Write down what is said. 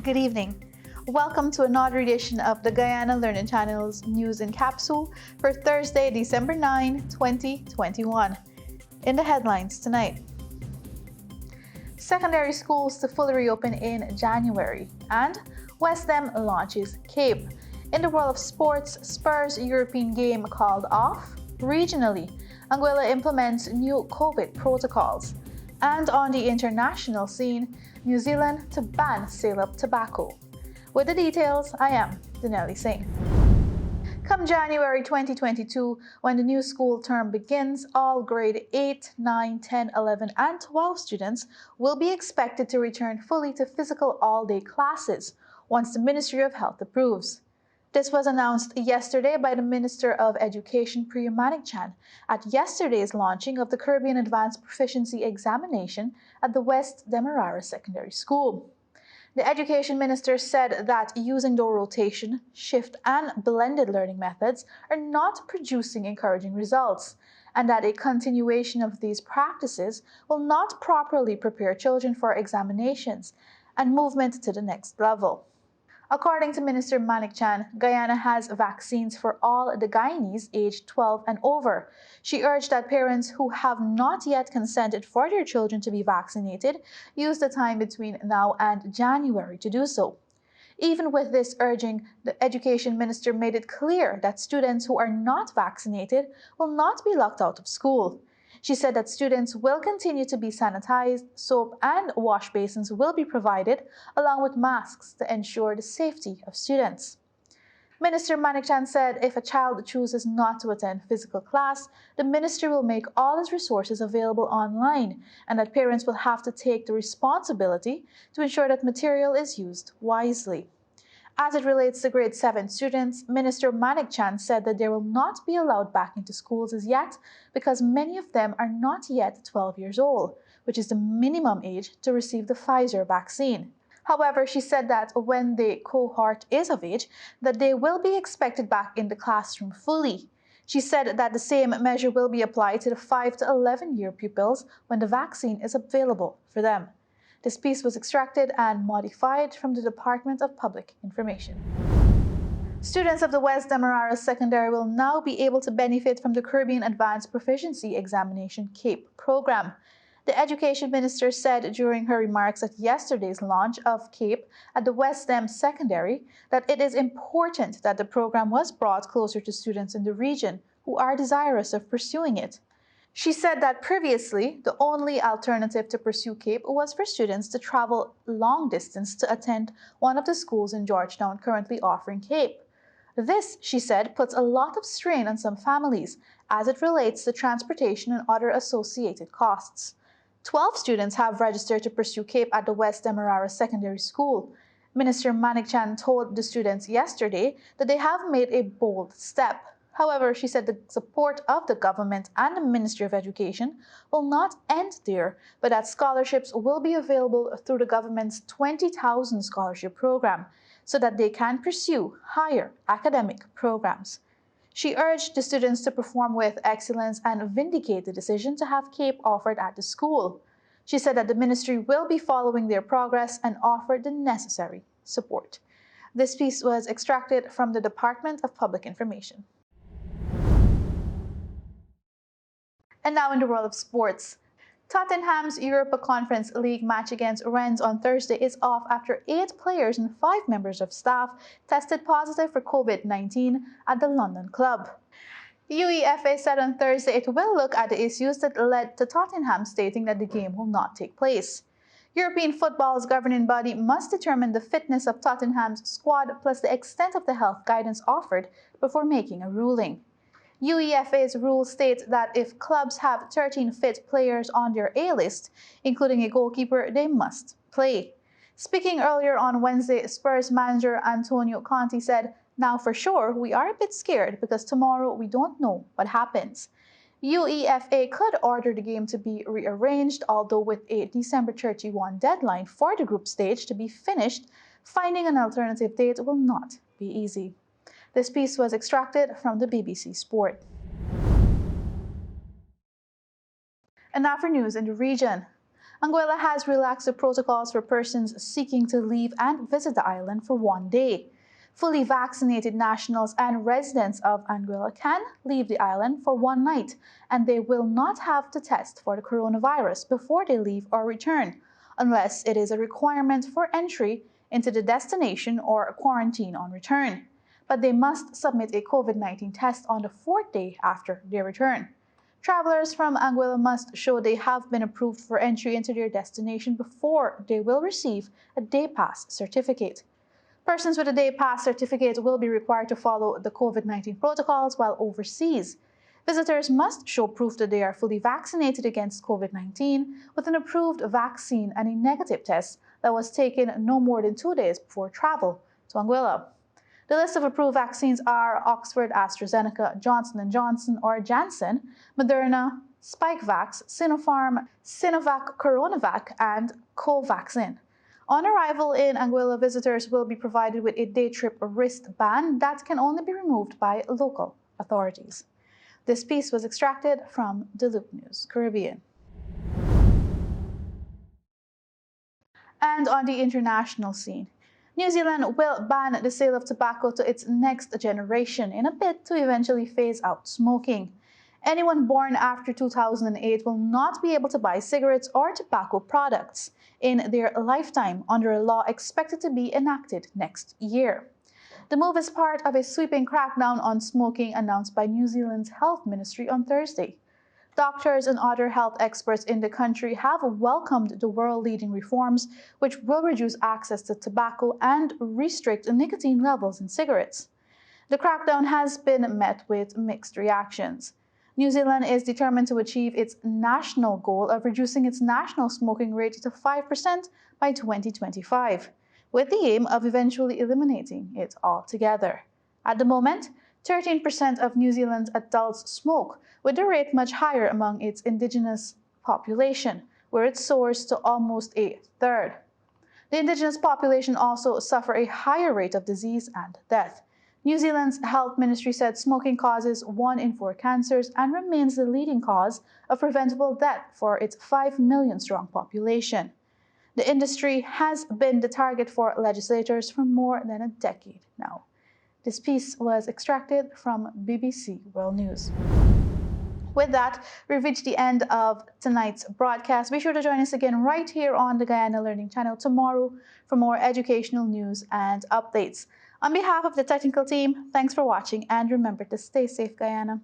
Good evening. Welcome to another edition of the Guyana Learning Channel's News in Capsule for Thursday, December 9, 2021. In the headlines tonight, secondary schools to fully reopen in January, and WestDem launches CAPE. In the world of sports, Spurs European game called off. Regionally, Anguilla implements new COVID protocols. And on the international scene, New Zealand to ban sale-up tobacco. With the details, I am Danelli Singh. Come January 2022, when the new school term begins, all grade 8, 9, 10, 11, and 12 students will be expected to return fully to physical all-day classes once the Ministry of Health approves. This was announced yesterday by the Minister of Education, Priya Manichan, at yesterday's launching of the Caribbean Advanced Proficiency Examination at the West Demerara Secondary School. The Education Minister said that using the rotation, shift, and blended learning methods are not producing encouraging results, and that a continuation of these practices will not properly prepare children for examinations and movement to the next level. According to Minister Manichan, Guyana has vaccines for all the Guyanese aged 12 and over. She urged that parents who have not yet consented for their children to be vaccinated use the time between now and January to do so. Even with this urging, the Education Minister made it clear that students who are not vaccinated will not be locked out of school. She said that students will continue to be sanitized, soap and wash basins will be provided, along with masks to ensure the safety of students. Minister Manichan said if a child chooses not to attend physical class, the ministry will make all its resources available online, and that parents will have to take the responsibility to ensure that material is used wisely. As it relates to grade 7 students, Minister Manichan said that they will not be allowed back into schools as yet because many of them are not yet 12 years old, which is the minimum age to receive the Pfizer vaccine. However, she said that when the cohort is of age, that they will be expected back in the classroom fully. She said that the same measure will be applied to the 5 to 11-year pupils when the vaccine is available for them. This piece was extracted and modified from the Department of Public Information. Students of the West Demerara Secondary will now be able to benefit from the Caribbean Advanced Proficiency Examination CAPE program. The Education Minister said during her remarks at yesterday's launch of CAPE at the West Dem Secondary that it is important that the program was brought closer to students in the region who are desirous of pursuing it. She said that previously, the only alternative to pursue CAPE was for students to travel long distance to attend one of the schools in Georgetown currently offering CAPE. This, she said, puts a lot of strain on some families as it relates to transportation and other associated costs. 12 students have registered to pursue CAPE at the West Demerara Secondary School. Minister Manichan told the students yesterday that they have made a bold step. However, she said the support of the government and the Ministry of Education will not end there, but that scholarships will be available through the government's 20,000 scholarship program so that they can pursue higher academic programs. She urged the students to perform with excellence and vindicate the decision to have CAPE offered at the school. She said that the ministry will be following their progress and offer the necessary support. This piece was extracted from the Department of Public Information. And now in the world of sports. Tottenham's Europa Conference League match against Rennes on Thursday is off after 8 players and 5 members of staff tested positive for COVID-19 at the London club. UEFA said on Thursday it will look at the issues that led to Tottenham stating that the game will not take place. European football's governing body must determine the fitness of Tottenham's squad plus the extent of the health guidance offered before making a ruling. UEFA's rule states that if clubs have 13 fit players on their A list, including a goalkeeper, they must play. Speaking earlier on Wednesday, Spurs manager Antonio Conte said, "Now for sure, we are a bit scared because tomorrow we don't know what happens." UEFA could order the game to be rearranged, although with a December 31 deadline for the group stage to be finished, finding an alternative date will not be easy. This piece was extracted from the BBC Sport. And now for news in the region. Anguilla has relaxed the protocols for persons seeking to leave and visit the island for 1 day. Fully vaccinated nationals and residents of Anguilla can leave the island for 1 night, and they will not have to test for the coronavirus before they leave or return, unless it is a requirement for entry into the destination or a quarantine on return. But they must submit a COVID-19 test on the 4th day after their return. Travelers from Anguilla must show they have been approved for entry into their destination before they will receive a day pass certificate. Persons with a day pass certificate will be required to follow the COVID-19 protocols while overseas. Visitors must show proof that they are fully vaccinated against COVID-19 with an approved vaccine and a negative test that was taken no more than 2 days before travel to Anguilla. The list of approved vaccines are Oxford AstraZeneca, Johnson & Johnson or Janssen, Moderna, Spikevax, Sinopharm, Sinovac Coronavac, and Covaxin. On arrival in Anguilla, visitors will be provided with a day trip wristband that can only be removed by local authorities. This piece was extracted from The Loop News Caribbean. And on the international scene, New Zealand will ban the sale of tobacco to its next generation in a bid to eventually phase out smoking. Anyone born after 2008 will not be able to buy cigarettes or tobacco products in their lifetime under a law expected to be enacted next year. The move is part of a sweeping crackdown on smoking announced by New Zealand's Health Ministry on Thursday. Doctors and other health experts in the country have welcomed the world-leading reforms, which will reduce access to tobacco and restrict nicotine levels in cigarettes. The crackdown has been met with mixed reactions. New Zealand is determined to achieve its national goal of reducing its national smoking rate to 5% by 2025, with the aim of eventually eliminating it altogether. At the moment, 13% of New Zealand's adults smoke, with the rate much higher among its indigenous population, where it soars to almost a third. The indigenous population also suffer a higher rate of disease and death. New Zealand's health ministry said smoking causes 1 in 4 cancers and remains the leading cause of preventable death for its 5 million strong population. The industry has been the target for legislators for more than a decade now. This piece was extracted from BBC World News. With that, we've reached the end of tonight's broadcast. Be sure to join us again right here on the Guyana Learning Channel tomorrow for more educational news and updates. On behalf of the technical team, thanks for watching and remember to stay safe, Guyana.